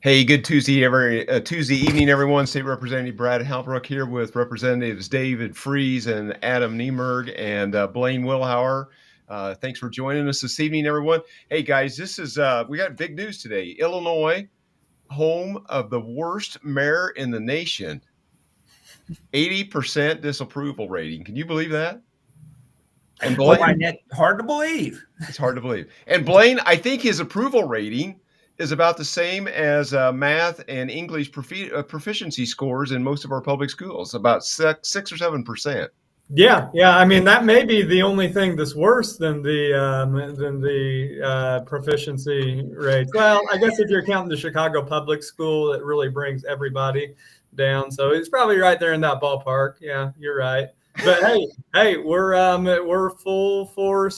Hey, good Tuesday evening, everyone. State Representative Brad Halbrook here with Representatives David Freese and Adam Niemerg and Blaine Wilhauer. Thanks for joining us this evening, everyone. Hey, guys, this is we got big news today. Illinois, home of the worst mayor in the nation, 80% disapproval rating. Can you believe that? And Blaine, Hard to believe. it's hard to believe. And Blaine, I think his approval rating is about the same as math and English proficiency scores in most of our public schools, about 6 or 7%. Yeah. I mean, that may be the only thing that's worse than the proficiency rates. Well, I guess if you're counting the Chicago public school, it really brings everybody down. So it's probably right there in that ballpark. Yeah, you're right. But hey, we're full force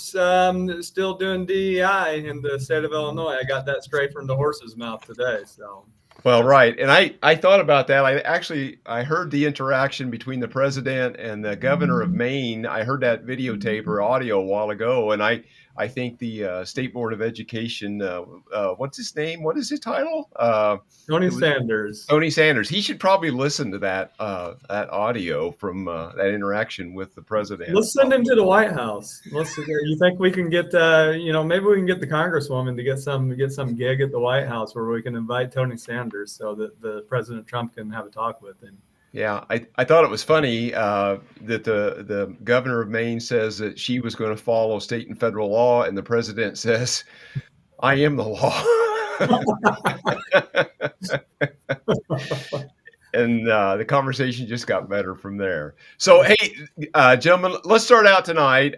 still doing DEI in the state of Illinois. I got that straight from the horse's mouth today. So. Well, right. And I thought about that. I heard the interaction between the president and the governor of Maine. I heard that videotape or audio a while ago. And I think the State Board of Education, what's his name? What is his title? Tony Sanders. Tony Sanders. He should probably listen to that audio from that interaction with the president. Let's send him to the White House. You think we can get, maybe we can get the Congresswoman to get some gig at the White House where we can invite Tony Sanders so that the President Trump can have a talk with him. Yeah, I thought it was funny that the governor of Maine says that she was going to follow state and federal law, and the president says, "I am the law." And the conversation just got better from there. So, hey, gentlemen, let's start out tonight.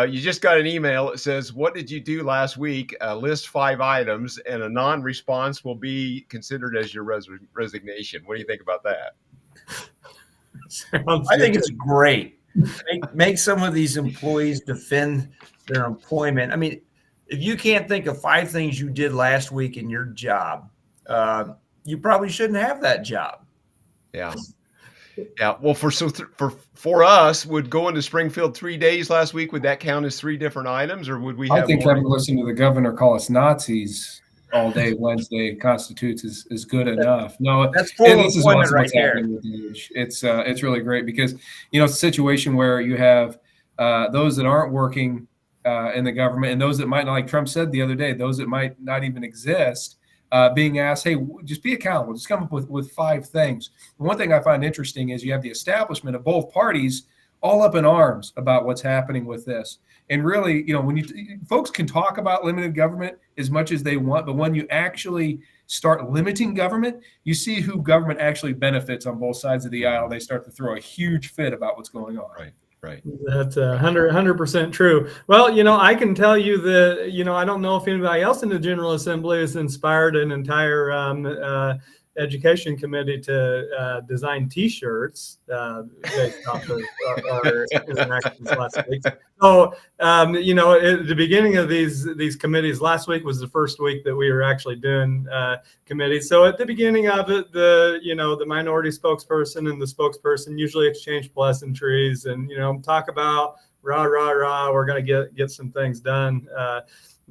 You just got an email that says, "What did you do last week?" List 5 items, and a non-response will be considered as your resignation. What do you think about that? I think it's great. Make some of these employees defend their employment. I mean, if you can't think of 5 things you did last week in your job, you probably shouldn't have that job. Yeah. Well, for us, would going to Springfield 3 days last week, would that count as 3 different items, or would we have? I think having listened to the governor call us Nazis all day Wednesday constitutes is good enough. No, that's full employment right there. It's really great because it's a situation where you have those that aren't working in the government and those that might not, like Trump said the other day, those that might not even exist, being asked, hey, just be accountable, just come up with 5 things. And one thing I find interesting is you have the establishment of both parties all up in arms about what's happening with this. And really, when folks can talk about limited government as much as they want, but when you actually start limiting government, you see who government actually benefits on both sides of the aisle. They start to throw a huge fit about what's going on. Right. That's 100% true. Well, I can tell you that, I don't know if anybody else in the General Assembly has inspired an entire education committee to design T-shirts based off of our interactions last week. So, at the beginning of these committees, last week was the first week that we were actually doing committees. So at the beginning of it, the minority spokesperson and the spokesperson usually exchange pleasantries and, talk about rah, we're going to get some things done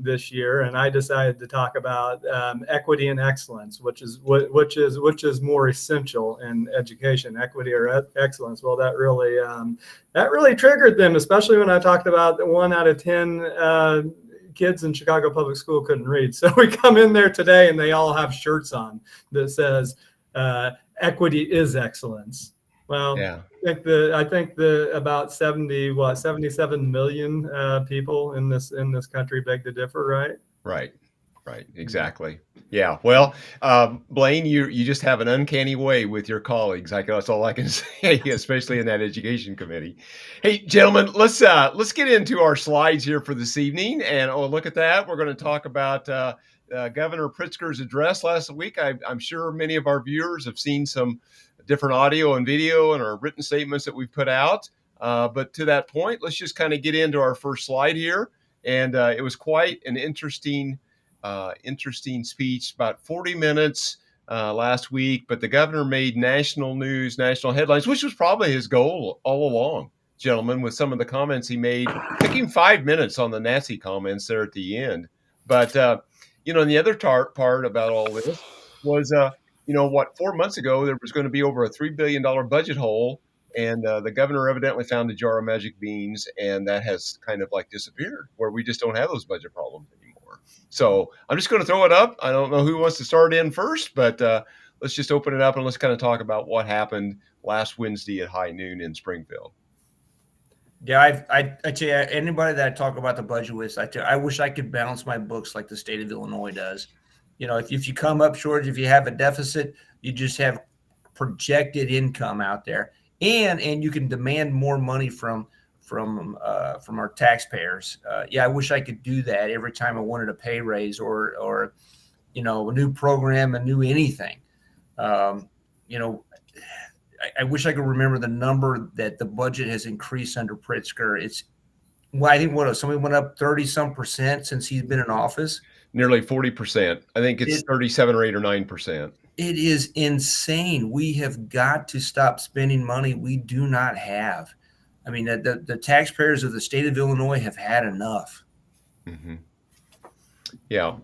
this year, and I decided to talk about equity and excellence, which is more essential in education, equity or excellence. Well, that really triggered them, especially when I talked about 1 out of 10 kids in Chicago Public School couldn't read. So we come in there today, and they all have shirts on that says "Equity is excellence." Well, yeah. I think the about 77 million people in this country beg to differ, right? Right. Exactly. Yeah. Well, Blaine, you just have an uncanny way with your colleagues. That's all I can say, especially in that education committee. Hey, gentlemen, let's get into our slides here for this evening. And look at that. We're going to talk about Governor Pritzker's address last week. I'm sure many of our viewers have seen some different audio and video and our written statements that we've put out. But to that point, let's just kind of get into our first slide here. And it was quite an interesting speech, about 40 minutes last week. But the governor made national news, national headlines, which was probably his goal all along, gentlemen, with some of the comments he made. It took him 5 minutes on the Nazi comments there at the end. But, and the other part about all this was, what, 4 months ago, there was going to be over a $3 billion budget hole. And the governor evidently found a jar of magic beans, and that has kind of like disappeared, where we just don't have those budget problems anymore. So I'm just going to throw it up. I don't know who wants to start in first, but let's just open it up and let's kind of talk about what happened last Wednesday at high noon in Springfield. Yeah, I tell you, anybody that I talk about the budget with, I wish I could balance my books like the state of Illinois does. If you come up short, if you have a deficit, you just have projected income out there, and you can demand more money from our taxpayers. I wish I could do that every time I wanted a pay raise or a new program, a new anything. I wish I could remember the number that the budget has increased under Pritzker. I think somebody went up 30-some% since he's been in office. Nearly 40%. I think it's 37 or 8 or 9%. It is insane. We have got to stop spending money we do not have. I mean, the taxpayers of the state of Illinois have had enough. Mm-hmm. Yeah.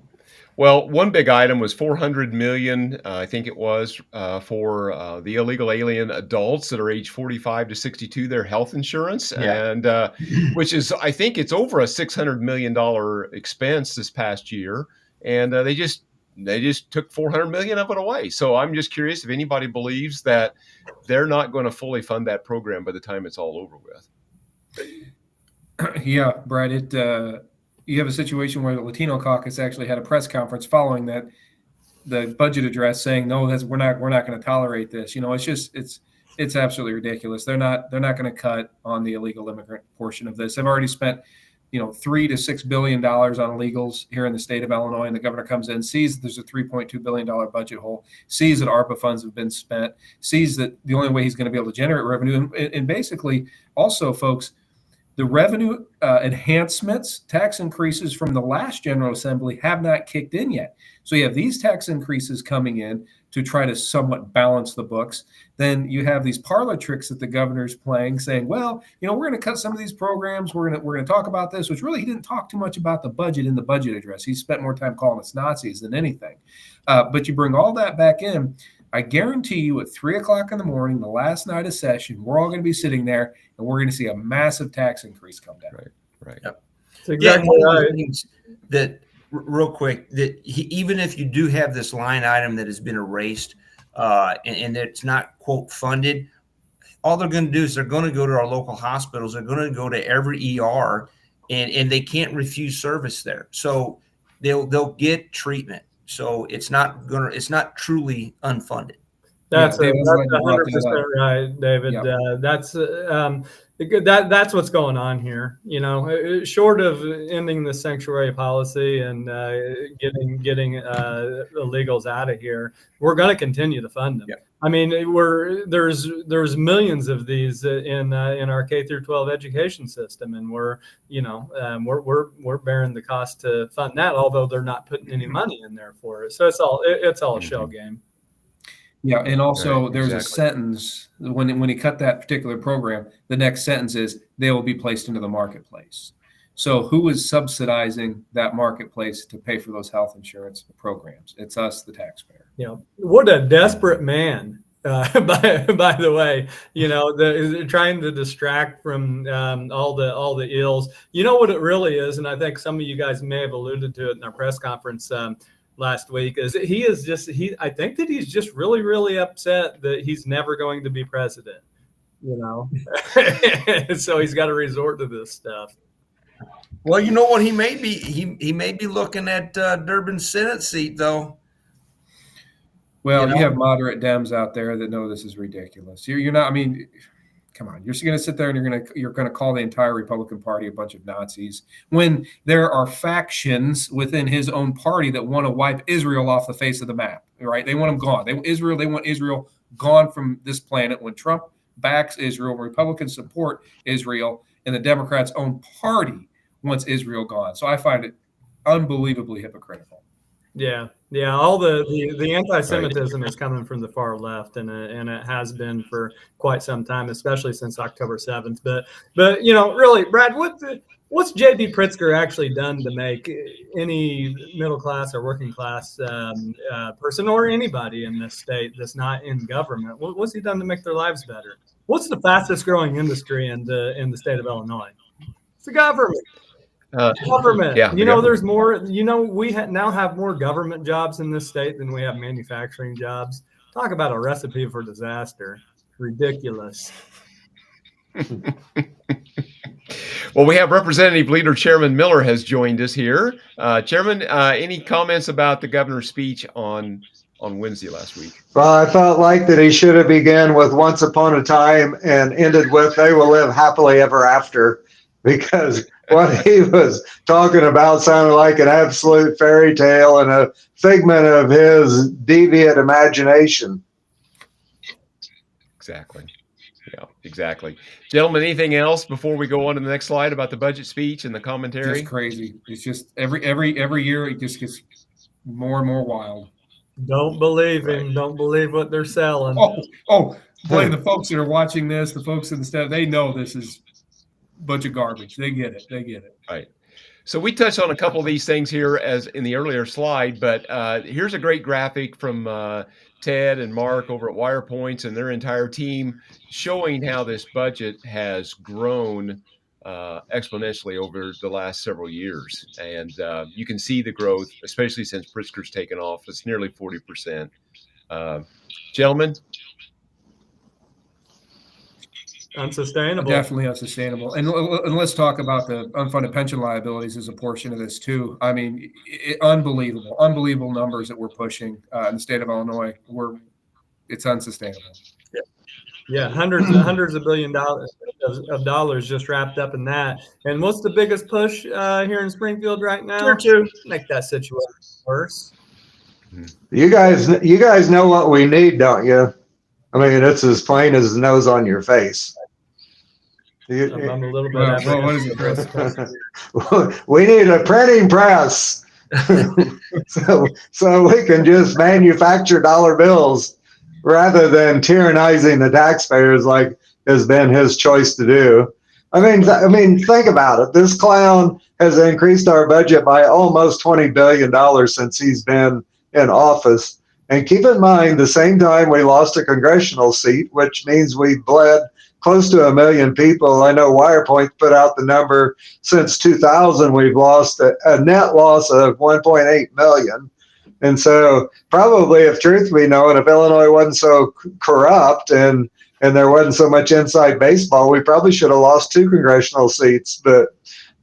Well, one big item was $400 million, I think it was, for the illegal alien adults that are age 45 to 62, their health insurance, and which is, I think it's over a $600 million expense this past year, and they just took $400 million of it away. So I'm just curious if anybody believes that they're not going to fully fund that program by the time it's all over with. Yeah, Brad, you have a situation where the Latino caucus actually had a press conference following that, the budget address, saying, no, we're not going to tolerate this. It's absolutely ridiculous. They're not going to cut on the illegal immigrant portion of this. They've already spent, $3 to $6 billion on illegals here in the state of Illinois, and the governor comes in, sees that there's a $3.2 billion budget hole, sees that ARPA funds have been spent, sees that the only way he's going to be able to generate revenue, and basically also, folks, the revenue enhancements, tax increases from the last General Assembly have not kicked in yet. So you have these tax increases coming in to try to somewhat balance the books. Then you have these parlor tricks that the governor's playing, saying, well, we're going to cut some of these programs. We're going to talk about this, which really he didn't talk too much about the budget in the budget address. He spent more time calling us Nazis than anything. But you bring all that back in. I guarantee you at 3:00 in the morning, the last night of session, we're all going to be sitting there and we're going to see a massive tax increase come down. Right. Yep. That's exactly right. That real quick, that even if you do have this line item that has been erased and it's not, quote, funded, all they're going to do is they're going to go to our local hospitals. They're going to go to every ER and they can't refuse service there. So they'll get treatment. So it's not truly unfunded. That's 100% right, David. Yep. That's what's going on here. Short of ending the sanctuary policy and getting illegals out of here, we're going to continue to fund them. Yep. I mean, there's millions of these in our K through 12 education system, and we're bearing the cost to fund that, although they're not putting any money in there for it. So it's all a shell game. Yeah, and also there's a sentence when he cut that particular program. The next sentence is they will be placed into the marketplace. So who is subsidizing that marketplace to pay for those health insurance programs? It's us, the taxpayer. What a desperate man. By the way, trying to distract from all the ills. You know what it really is, and I think some of you guys may have alluded to it in our press conference last week, is I think that he's just really, really upset that he's never going to be president. So he's got to resort to this stuff. Well, you know what? He may be looking at Durbin's Senate seat, though. Well, you have moderate Dems out there that know this is ridiculous. You're not. I mean, come on. You're going to sit there and you're going to call the entire Republican Party a bunch of Nazis when there are factions within his own party that want to wipe Israel off the face of the map. Right? They want them gone. They want Israel gone from this planet. When Trump backs Israel, Republicans support Israel, and the Democrats' own party wants Israel gone. So I find it unbelievably hypocritical. Yeah. All the anti-Semitism is coming from the far left, and it has been for quite some time, especially since October 7th. But really, Brad, what What's J.B. Pritzker actually done to make any middle class or working class person or anybody in this state that's not in government? What's he done to make their lives better? What's the fastest growing industry in the state of Illinois? It's the government. Government. Yeah, There's more. We now have more government jobs in this state than we have manufacturing jobs. Talk about a recipe for disaster. Ridiculous. Well, we have Representative Leader Chairman Miller has joined us here. Chairman, any comments about the governor's speech on Wednesday last week? Well, I felt like that he should have begun with "Once upon a time" and ended with "They will live happily ever after," because what he was talking about sounded like an absolute fairy tale and a figment of his deviant imagination. Exactly. Yeah, exactly. Gentlemen, anything else before we go on to the next slide about the budget speech and the commentary? Just crazy. It's just every year it just gets more and more wild. Don't believe him. Right. Don't believe what they're selling. Oh, boy, the folks that are watching this, the folks in the staff, they know this is a bunch of garbage. They get it. Right. So we touched on a couple of these things here as in the earlier slide, but here's a great graphic from Ted and Mark over at WirePoints and their entire team showing how this budget has grown exponentially over the last several years. And you can see the growth, especially since Pritzker's taken off. It's nearly 40%. Gentlemen? Unsustainable. Definitely unsustainable. And let's talk about the unfunded pension liabilities as a portion of this too. I mean, unbelievable numbers that we're pushing in the state of Illinois. It's unsustainable. Yeah, hundreds of billion dollars of dollars just wrapped up in that. And what's the biggest push here in Springfield right now? To make that situation worse. You guys know what we need, don't you? I mean, it's as plain as the nose on your face. I'm a little bit. Well, what is it, Chris? We need a printing press so we can just manufacture dollar bills rather than tyrannizing the taxpayers like has been his choice to do. I mean, think about it. This clown has increased our budget by almost $20 billion since he's been in office. And keep in mind, the same time we lost a congressional seat, which means we bled close to 1 million people. I know WirePoint put out the number since 2000, we've lost a net loss of 1.8 million. And so probably, if truth be known, if Illinois wasn't so corrupt and there wasn't so much inside baseball, we probably should have lost 2 congressional seats. But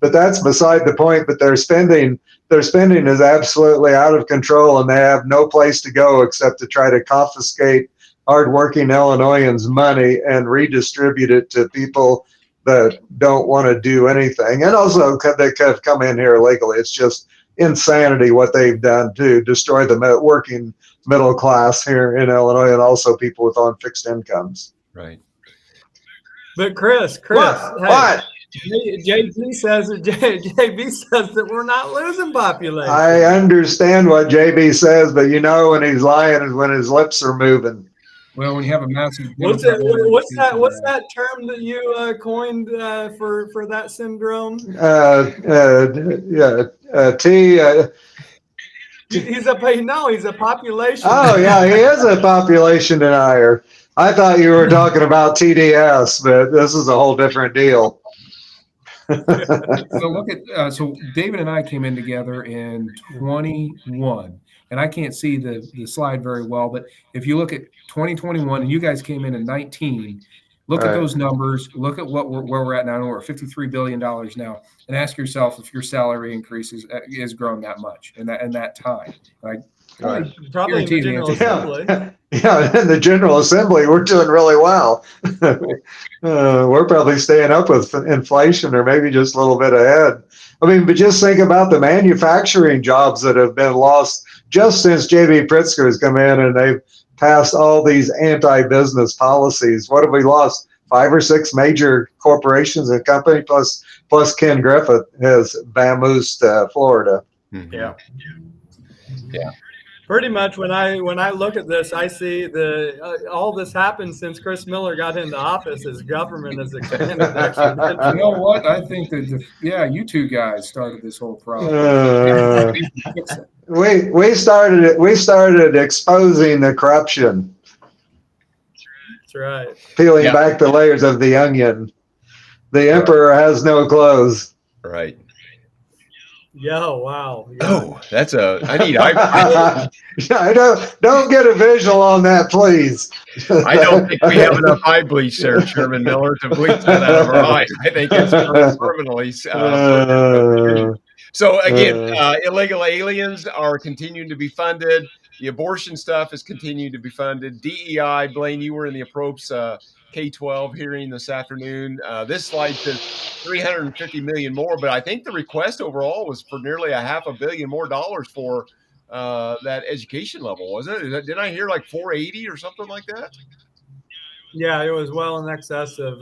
that's beside the point. But their spending is absolutely out of control, and they have no place to go except to try to confiscate hardworking Illinoisans' money and redistribute it to people that don't want to do anything, and also that have come in here illegally. It's just insanity what they've done to destroy the working middle class here in Illinois, and also people with on fixed incomes. Right. But Chris, What? JB says that we're not losing population. I understand what JB says, but when he's lying is when his lips are moving. Well, when you have a massive. What's that term that you coined for that syndrome? He's a population. Oh yeah, he is a population denier. I thought you were talking about TDS, but this is a whole different deal. So look at so David and I came in together in 21, and I can't see the slide very well, but if you look at 2021 and you guys came in 19, look at those numbers, look at where we're at now. We're at $53 billion now, and ask yourself if your salary increases has grown that much in that time. Probably in the General Assembly. Yeah, in the General Assembly, we're doing really well. We're probably staying up with inflation or maybe just a little bit ahead. I mean, but just think about the manufacturing jobs that have been lost just since J.B. Pritzker has come in and they've passed all these anti-business policies. What have we lost? 5 or 6 major corporations and companies, plus Ken Griffith has vamoosed Florida. Mm-hmm. Yeah. Pretty much when I look at this, I see all this happened since Chris Miller got into office. His government has expanded You exponentially. know what? I think that you two guys started this whole problem. We started it. We started exposing the corruption, That's right. peeling Yeah. back the layers of the onion. The Right. emperor has no clothes. Right. Yo, wow. Yeah. Oh, that's I need. I don't get a visual on that, please. don't think we have enough eye bleach there, Chairman Miller, to bleach that out of our eye. I think it's permanently. So again, illegal aliens are continuing to be funded. The abortion stuff is continuing to be funded. DEI, Blaine, you were in the Approps K-12 hearing this afternoon. This slide says 350 million more, but I think the request overall was for nearly $500 million more for that education level, wasn't it? Didn't I hear like 480 or something like that? Yeah, it was well in excess of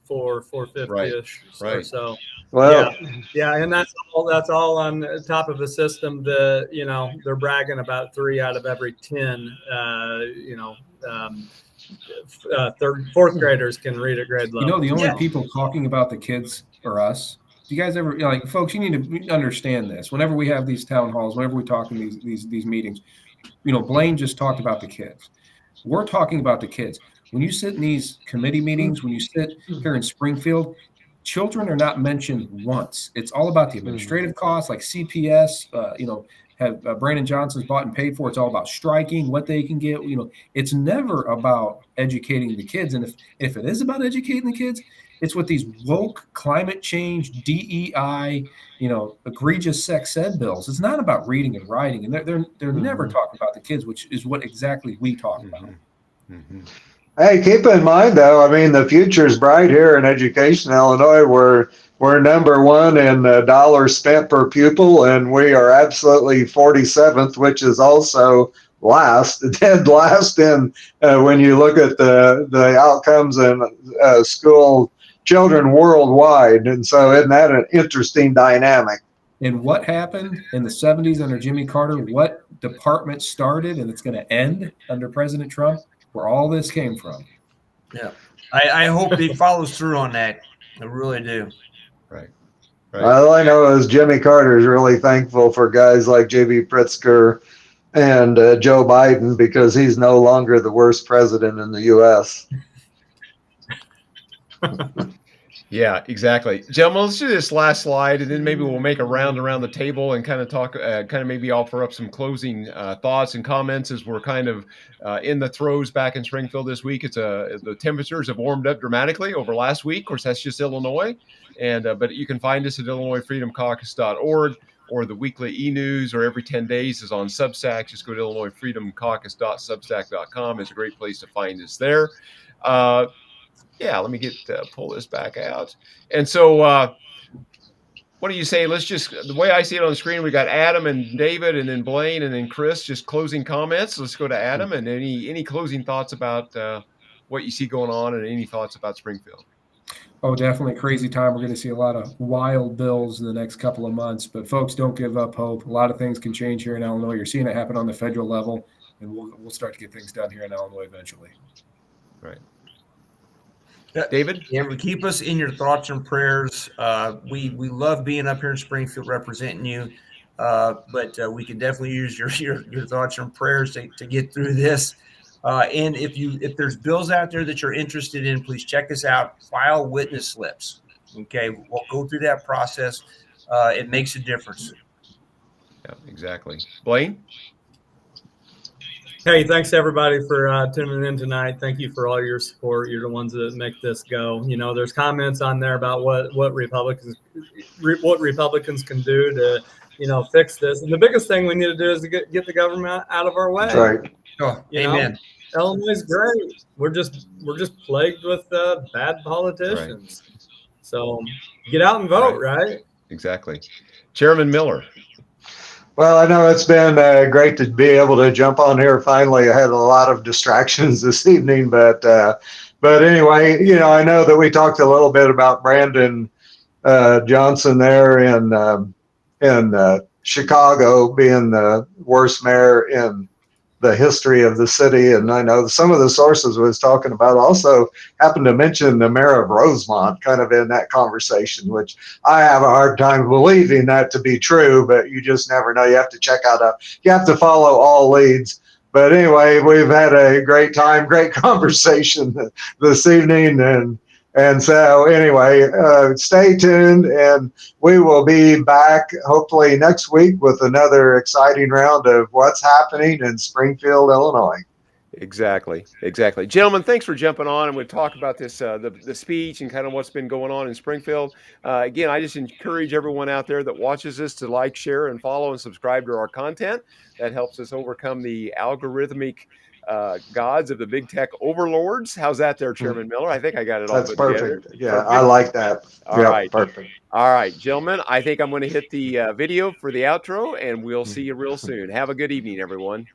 450-ish or so. Well, yeah, and that's all on top of a system that they're bragging about 3 out of every 10 fourth graders can read at grade level. The only people talking about the kids are us. Do you guys ever folks? You need to understand this. Whenever we have these town halls, whenever we talk in these meetings, Blaine just talked about the kids. We're talking about the kids. When you sit in these committee meetings, when you sit here in Springfield, children are not mentioned once. It's all about the administrative costs, like CPS. Have Brandon Johnson's bought and paid for. It's all about striking, what they can get. It's never about educating the kids. And if it is about educating the kids, it's with these woke climate change, DEI, egregious sex ed bills. It's not about reading and writing, and they're never talking about the kids, which is what exactly we talk about. Mm-hmm. hey, keep in mind though, I mean, the future's bright here in education, Illinois. We're number one in dollars spent per pupil, and we are absolutely 47th, which is also dead last in when you look at the outcomes in school children worldwide. And so isn't that an interesting dynamic? And what happened in the 70s under Jimmy Carter, what department started and it's going to end under President Trump, where all this came from. Yeah. I hope he follows through on that. I really do. Right. All I know is Jimmy Carter is really thankful for guys like J.B. Pritzker and Joe Biden, because he's no longer the worst president in the U.S. Yeah, exactly. Gentlemen, let's do this last slide, and then maybe we'll make a round around the table and kind of talk, maybe offer up some closing thoughts and comments as we're kind of in the throes back in Springfield this week. The temperatures have warmed up dramatically over last week. Of course, that's just Illinois, but you can find us at IllinoisFreedomCaucus.org, or the weekly e-news, or every 10 days is on Substack. Just go to IllinoisFreedomCaucus.substack.com. It's a great place to find us there. Let me pull this back out. And so what do you say? Let's the way I see it on the screen, we got Adam and David, and then Blaine, and then Chris, just closing comments. Let's go to Adam, and any closing thoughts about what you see going on, and any thoughts about Springfield. Oh, definitely crazy time. We're going to see a lot of wild bills in the next couple of months, but folks, don't give up hope. A lot of things can change here in Illinois. You're seeing it happen on the federal level, and we'll start to get things done here in Illinois eventually. Right. David? Amber, keep us in your thoughts and prayers. We love being up here in Springfield representing you, but we can definitely use your thoughts and prayers to get through this. And if there's bills out there that you're interested in, please check us out. File witness slips. Okay, we'll go through that process. It makes a difference. Yeah, exactly. Blaine? Hey, thanks everybody for tuning in tonight. Thank you for all your support. You're the ones that make this go. There's comments on there about what Republicans can do to, fix this. And the biggest thing we need to do is to get the government out of our way. That's right. Oh, amen. Illinois is great. We're just plagued with bad politicians. Right. So get out and vote, right? Exactly. Chairman Miller. Well, I know it's been great to be able to jump on here. Finally, I had a lot of distractions this evening, but anyway, I know that we talked a little bit about Brandon Johnson there in Chicago being the worst mayor in the history of the city. And I know some of the sources was talking about also happened to mention the mayor of Rosemont kind of in that conversation, which I have a hard time believing that to be true, but you just never know. You have to check out you have to follow all leads. But anyway, we've had a great time, great conversation this evening. And so anyway, stay tuned, and we will be back hopefully next week with another exciting round of what's happening in Springfield, Illinois. Exactly. Gentlemen, thanks for jumping on, and we'll talk about this, the speech and kind of what's been going on in Springfield. Again, I just encourage everyone out there that watches this to like, share, and follow and subscribe to our content. That helps us overcome the algorithmic gods of the big tech overlords. How's that there, Chairman Miller? I think I got it all That's put together. perfect. Yeah, I like that. All right. Perfect. All right, gentlemen, I think I'm going to hit the video for the outro, and we'll see you real soon. Have a good evening, everyone.